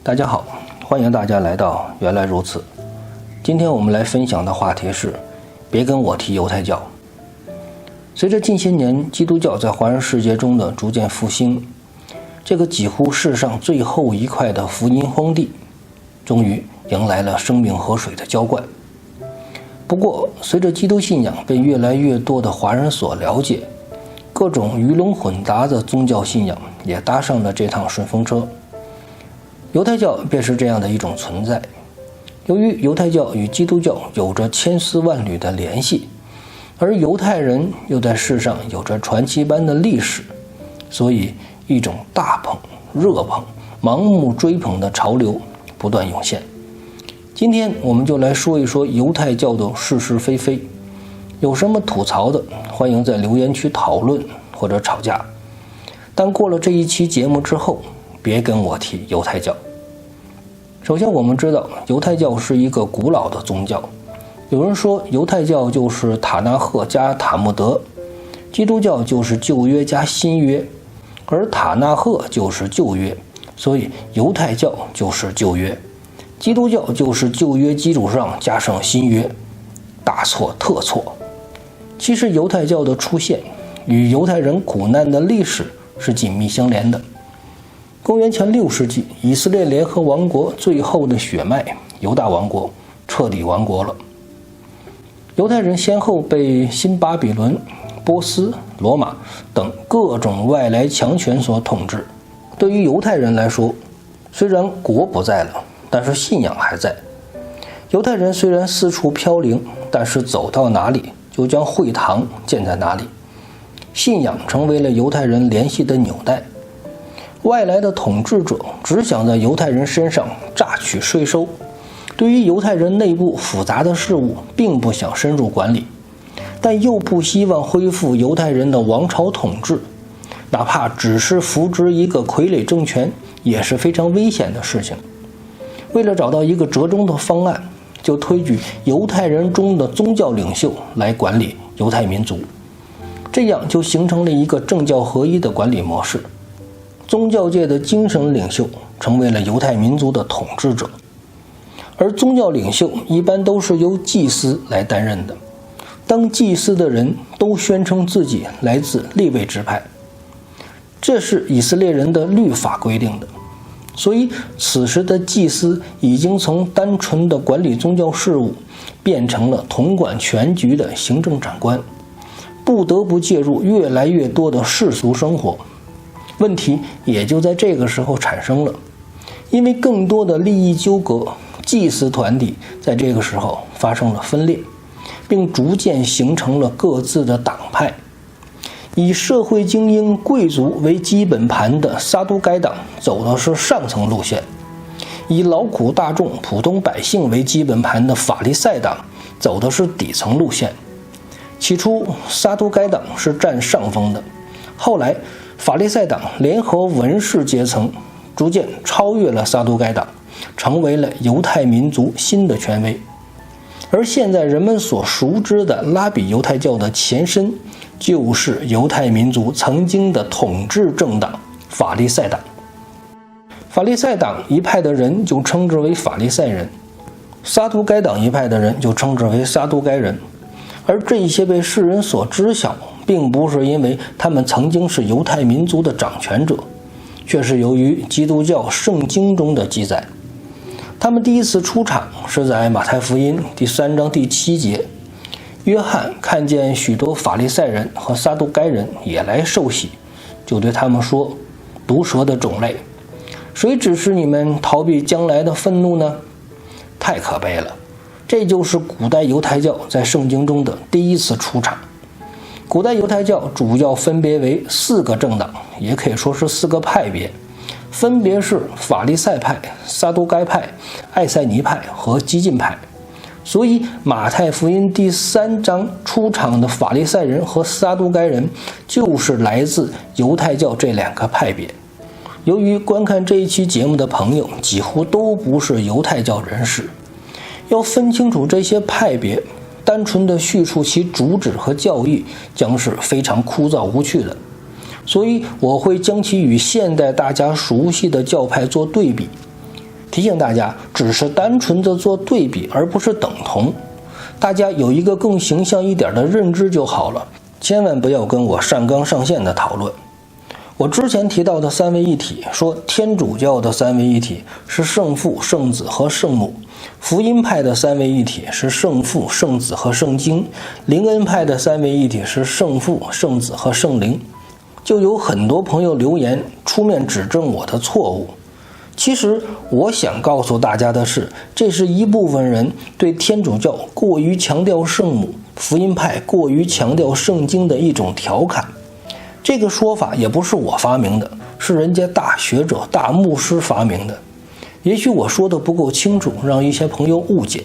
大家好，欢迎大家来到原来如此。今天我们来分享的话题是别跟我提犹太教。随着近些年基督教在华人世界中的逐渐复兴，这个几乎世上最后一块的福音荒地终于迎来了生命河水的浇灌。不过随着基督信仰被越来越多的华人所了解，各种鱼龙混杂的宗教信仰也搭上了这趟顺风车。犹太教便是这样的一种存在。由于犹太教与基督教有着千丝万缕的联系，而犹太人又在世上有着传奇般的历史，所以一种大捧、热捧、盲目追捧的潮流不断涌现。今天我们就来说一说犹太教的是是非非，有什么吐槽的，欢迎在留言区讨论或者吵架。但过了这一期节目之后，别跟我提犹太教。首先我们知道犹太教是一个古老的宗教，有人说犹太教就是塔纳赫加塔木德，基督教就是旧约加新约，而塔纳赫就是旧约，所以犹太教就是旧约，基督教就是旧约基础上加上新约，大错特错。其实犹太教的出现与犹太人苦难的历史是紧密相连的。公元前6世纪，以色列联合王国最后的血脉犹大王国彻底亡国了。犹太人先后被新巴比伦、波斯、罗马等各种外来强权所统治。对于犹太人来说，虽然国不在了，但是信仰还在。犹太人虽然四处飘零，但是走到哪里就将会堂建在哪里，信仰成为了犹太人联系的纽带。外来的统治者只想在犹太人身上榨取税收，对于犹太人内部复杂的事物并不想深入管理，但又不希望恢复犹太人的王朝统治，哪怕只是扶植一个傀儡政权也是非常危险的事情。为了找到一个折中的方案，就推举犹太人中的宗教领袖来管理犹太民族，这样就形成了一个政教合一的管理模式。宗教界的精神领袖成为了犹太民族的统治者，而宗教领袖一般都是由祭司来担任的。当祭司的人都宣称自己来自利未支派，这是以色列人的律法规定的。所以此时的祭司已经从单纯的管理宗教事务变成了统管全局的行政长官，不得不介入越来越多的世俗生活。问题也就在这个时候产生了，因为更多的利益纠葛，祭司团体在这个时候发生了分裂，并逐渐形成了各自的党派。以社会精英贵族为基本盘的撒都该党走的是上层路线，以劳苦大众普通百姓为基本盘的法利赛党走的是底层路线。起初撒都该党是占上风的，后来法利赛党联合文士阶层，逐渐超越了撒都该党，成为了犹太民族新的权威。而现在人们所熟知的拉比犹太教的前身，就是犹太民族曾经的统治政党法利赛党。法利赛党一派的人就称之为法利赛人，撒都该党一派的人就称之为撒都该人。而这一些被世人所知晓，并不是因为他们曾经是犹太民族的掌权者，却是由于基督教圣经中的记载。他们第一次出场是在马太福音第3章第7节，约翰看见许多法利赛人和撒都该人也来受洗，就对他们说：毒蛇的种类，谁指示你们逃避将来的愤怒呢？太可悲了！这就是古代犹太教在圣经中的第一次出场。古代犹太教主要分别为4个政党，也可以说是4个派别，分别是法利赛派、撒都该派、艾塞尼派和激进派。所以马太福音第3章出场的法利赛人和撒都该人就是来自犹太教这2个派别。由于观看这一期节目的朋友几乎都不是犹太教人士，要分清楚这些派别，单纯的叙述其主旨和教义将是非常枯燥无趣的。所以我会将其与现代大家熟悉的教派做对比，提醒大家，只是单纯的做对比，而不是等同。大家有一个更形象一点的认知就好了，千万不要跟我上纲上线的讨论。我之前提到的三位一体，说天主教的三位一体是圣父、圣子和圣母，福音派的三位一体是圣父、圣子和圣经，灵恩派的三位一体是圣父、圣子和圣灵。就有很多朋友留言出面指正我的错误。其实我想告诉大家的是，这是一部分人对天主教过于强调圣母，福音派过于强调圣经的一种调侃。这个说法也不是我发明的，是人家大学者、大牧师发明的。也许我说的不够清楚，让一些朋友误解。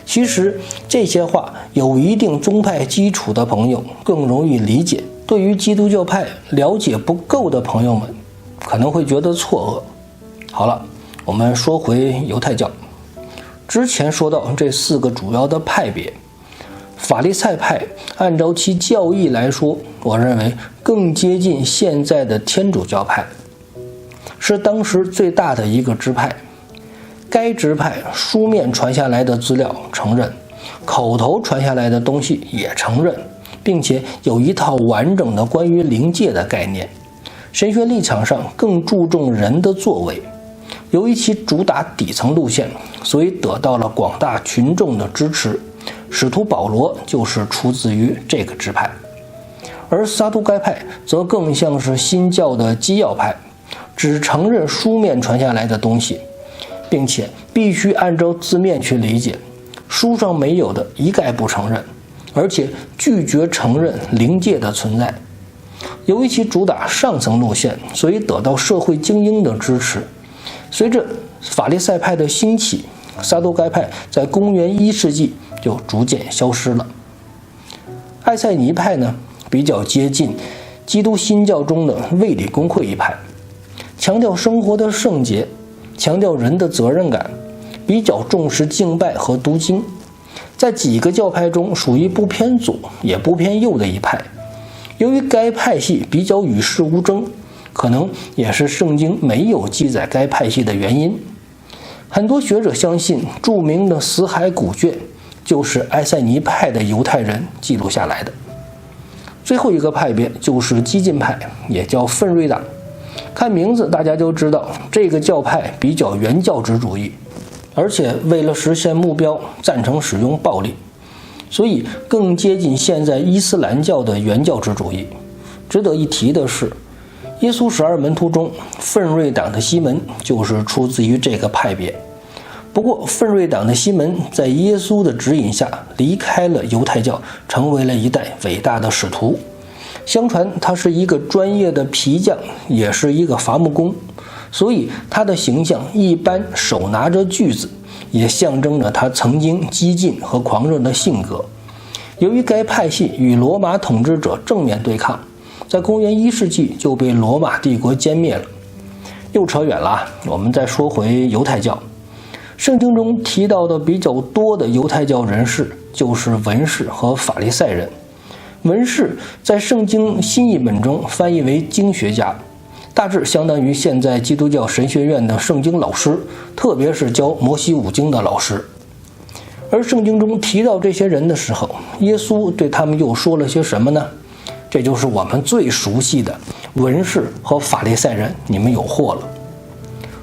其实这些话有一定宗派基础的朋友更容易理解，对于基督教派了解不够的朋友们可能会觉得错愕。好了，我们说回犹太教。之前说到这4个主要的派别，法利赛派按照其教义来说，我认为更接近现在的天主教派，是当时最大的一个支派。该支派书面传下来的资料承认，口头传下来的东西也承认，并且有一套完整的关于灵界的概念。神学立场上更注重人的作为。由于其主打底层路线，所以得到了广大群众的支持。使徒保罗就是出自于这个支派。而撒都该派则更像是新教的基要派，只承认书面传下来的东西，并且必须按照字面去理解，书上没有的一概不承认，而且拒绝承认灵界的存在。由于其主打上层路线，所以得到社会精英的支持。随着法利赛派的兴起，撒都该派在公元1世纪就逐渐消失了。艾塞尼派呢，比较接近基督新教中的卫理公会一派，强调生活的圣洁，强调人的责任感，比较重视敬拜和读经，在几个教派中属于不偏左也不偏右的一派。由于该派系比较与世无争，可能也是圣经没有记载该派系的原因。很多学者相信著名的死海古卷就是埃塞尼派的犹太人记录下来的。最后一个派别就是激进派，也叫奋锐党。看名字大家就知道，这个教派比较原教旨主义，而且为了实现目标赞成使用暴力，所以更接近现在伊斯兰教的原教旨主义。值得一提的是，耶稣12门徒中，奋锐党的西门就是出自于这个派别。不过奋锐党的西门在耶稣的指引下离开了犹太教，成为了一代伟大的使徒。相传他是一个专业的皮匠，也是一个伐木工，所以他的形象一般手拿着锯子，也象征着他曾经激进和狂热的性格。由于该派系与罗马统治者正面对抗，在公元1世纪就被罗马帝国歼灭了。又扯远了，我们再说回犹太教。圣经中提到的比较多的犹太教人士就是文士和法利赛人。文士在圣经新译本中翻译为经学家，大致相当于现在基督教神学院的圣经老师，特别是教摩西五经的老师。而圣经中提到这些人的时候，耶稣对他们又说了些什么呢？这就是我们最熟悉的文士和法利赛人，你们有祸了。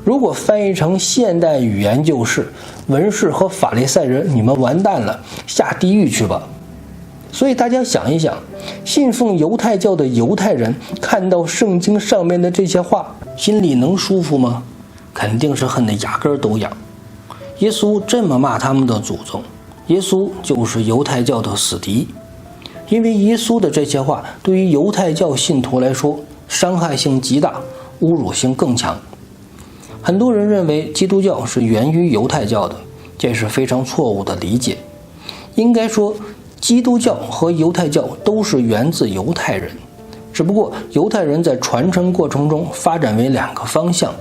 如果翻译成现代语言就是文士和法利赛人，你们完蛋了，下地狱去吧。所以大家想一想，信奉犹太教的犹太人看到圣经上面的这些话，心里能舒服吗？肯定是恨得牙根都痒。耶稣这么骂他们的祖宗，耶稣就是犹太教的死敌。因为耶稣的这些话对于犹太教信徒来说伤害性极大，侮辱性更强。很多人认为基督教是源于犹太教的，这是非常错误的理解。应该说，基督教和犹太教都是源自犹太人，只不过犹太人在传承过程中发展为2个方向。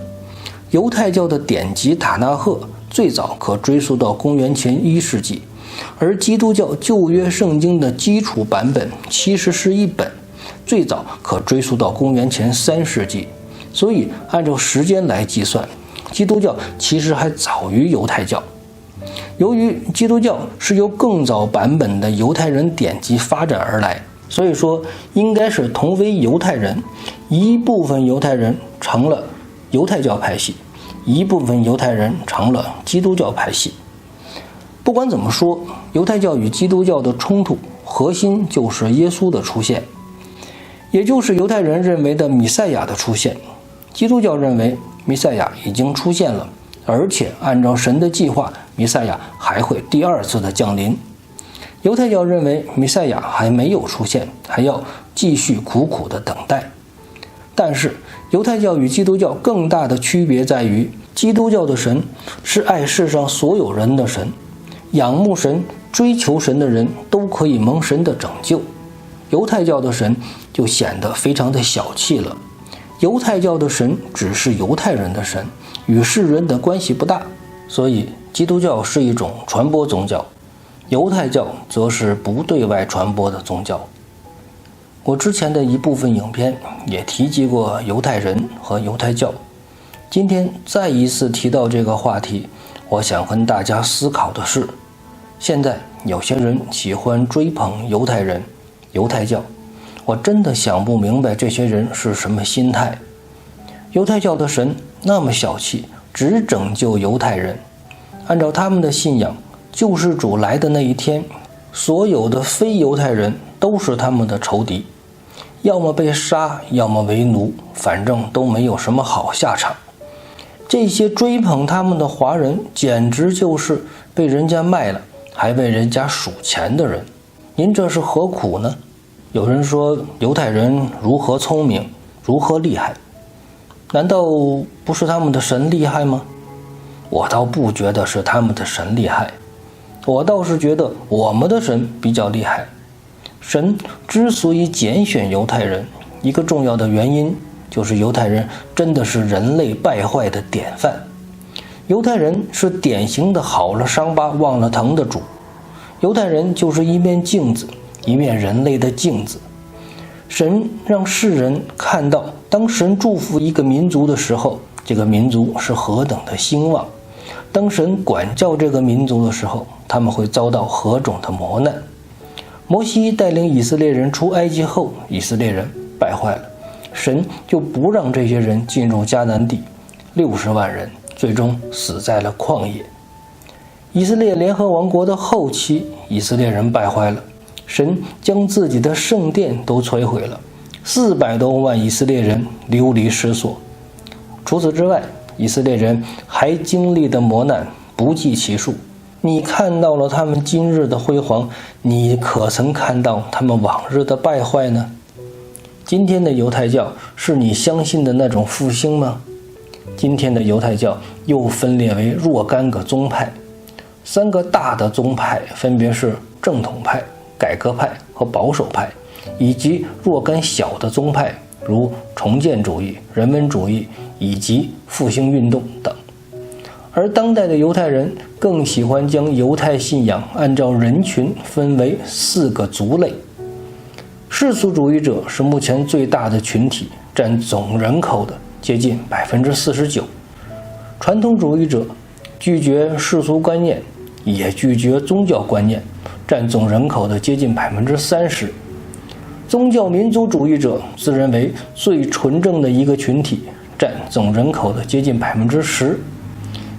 犹太教的典籍塔纳赫最早可追溯到公元前1世纪，而基督教旧约圣经的基础版本其实是一本，最早可追溯到公元前3世纪。所以按照时间来计算，基督教其实还早于犹太教。由于基督教是由更早版本的犹太人典籍发展而来，所以说应该是同为犹太人，一部分犹太人成了犹太教派系，一部分犹太人成了基督教派系。不管怎么说，犹太教与基督教的冲突核心就是耶稣的出现，也就是犹太人认为的弥赛亚的出现。基督教认为弥赛亚已经出现了，而且按照神的计划，弥赛亚还会第二次的降临。犹太教认为弥赛亚还没有出现，还要继续苦苦的等待。但是犹太教与基督教更大的区别在于，基督教的神是爱世上所有人的神，仰慕神、追求神的人都可以蒙神的拯救。犹太教的神就显得非常的小气了。犹太教的神只是犹太人的神，与世人的关系不大，所以基督教是一种传播宗教，犹太教则是不对外传播的宗教。我之前的一部分影片也提及过犹太人和犹太教，今天再一次提到这个话题，我想跟大家思考的是，现在有些人喜欢追捧犹太人、犹太教，我真的想不明白这些人是什么心态。犹太教的神那么小气，只拯救犹太人，按照他们的信仰，救世主来的那一天，所有的非犹太人都是他们的仇敌，要么被杀，要么为奴，反正都没有什么好下场。这些追捧他们的华人简直就是被人家卖了还为人家数钱的人，您这是何苦呢？有人说犹太人如何聪明，如何厉害，难道不是他们的神厉害吗？我倒不觉得是他们的神厉害，我倒是觉得我们的神比较厉害。神之所以拣选犹太人，一个重要的原因就是犹太人真的是人类败坏的典范。犹太人是典型的好了伤疤忘了疼的主，犹太人就是一面镜子，一面人类的镜子。神让世人看到，当神祝福一个民族的时候，这个民族是何等的兴旺；当神管教这个民族的时候，他们会遭到何种的磨难。摩西带领以色列人出埃及后，以色列人败坏了，神就不让这些人进入迦南地，60万人最终死在了旷野。以色列联合王国的后期，以色列人败坏了，神将自己的圣殿都摧毁了，400多万以色列人流离失所。除此之外，以色列人还经历的磨难不计其数。你看到了他们今日的辉煌，你可曾看到他们往日的败坏呢？今天的犹太教是你相信的那种复兴吗？今天的犹太教又分裂为若干个宗派，3个大的宗派分别是正统派、改革派和保守派，以及若干小的宗派，如重建主义、人文主义以及复兴运动等。而当代的犹太人更喜欢将犹太信仰按照人群分为4个族类。世俗主义者是目前最大的群体，占总人口的接近49%。传统主义者拒绝世俗观念，也拒绝宗教观念，占总人口的接近30%。宗教民族主义者自认为最纯正的一个群体，占总人口的接近10%。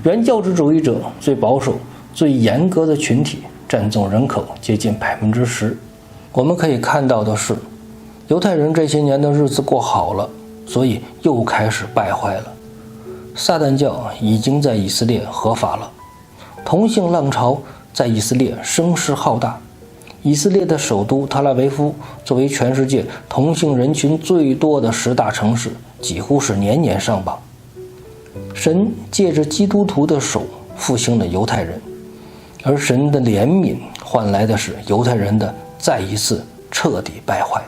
原教旨主义者最保守、最严格的群体，占总人口接近10%。我们可以看到的是，犹太人这些年的日子过好了，所以又开始败坏了。撒旦教已经在以色列合法了，同性浪潮在以色列声势浩大。以色列的首都特拉维夫作为全世界同性人群最多的10大城市，几乎是年年上榜。神借着基督徒的手复兴了犹太人，而神的怜悯换来的是犹太人的再一次彻底败坏。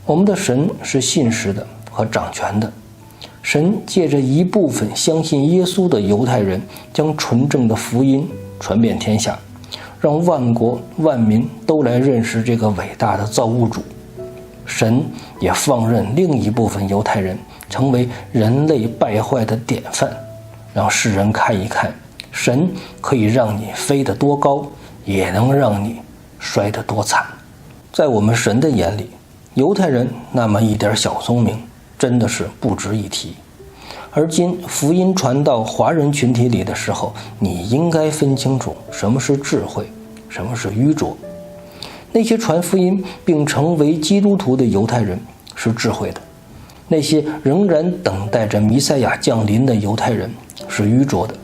我们的神是信实的和掌权的，神借着一部分相信耶稣的犹太人，将纯正的福音传遍天下，让万国万民都来认识这个伟大的造物主。神也放任另一部分犹太人成为人类败坏的典范，让世人看一看，神可以让你飞得多高，也能让你摔得多惨。在我们神的眼里，犹太人那么一点小聪明真的是不值一提。而今福音传到华人群体里的时候，你应该分清楚什么是智慧，什么是愚拙。那些传福音并成为基督徒的犹太人是智慧的，那些仍然等待着弥赛亚降临的犹太人是愚拙的。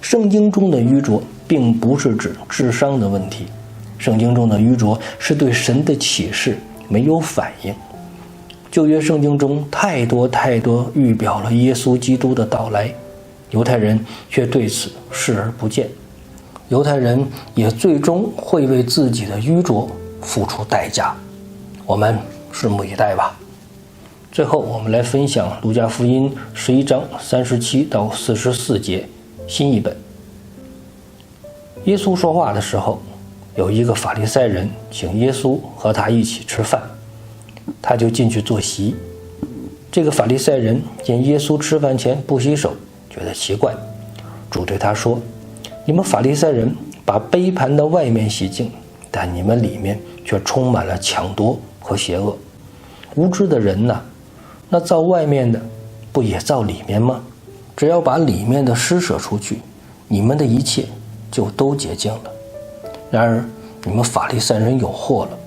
圣经中的愚拙并不是指智商的问题，圣经中的愚拙是对神的启示没有反应。旧约圣经中太多预表了耶稣基督的到来，犹太人却对此视而不见。犹太人也最终会为自己的愚拙付出代价，我们拭目以待吧。最后我们来分享路加福音11章37到44节新译本。耶稣说话的时候，有一个法利赛人请耶稣和他一起吃饭，他就进去坐席。这个法利赛人见耶稣吃饭前不洗手，觉得奇怪。主对他说，你们法利赛人把杯盘的外面洗净，但你们里面却充满了抢夺和邪恶。无知的人哪，那造外面的不也造里面吗？只要把里面的施舍出去，你们的一切就都洁净了。然而你们法利赛人有祸了，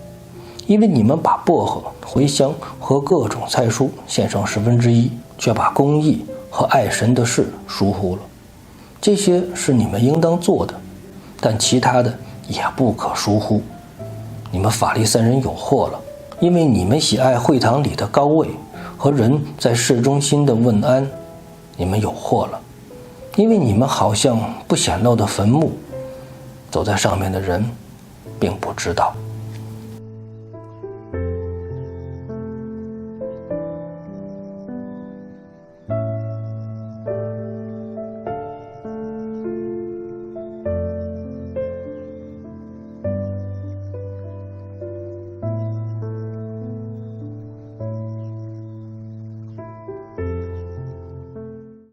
因为你们把薄荷、茴香和各种菜蔬献上1/10，却把公义和爱神的事疏忽了。这些是你们应当做的，但其他的也不可疏忽。你们法利赛人有祸了，因为你们喜爱会堂里的高位和人在市中心的问安。你们有祸了，因为你们好像不显露的坟墓，走在上面的人并不知道。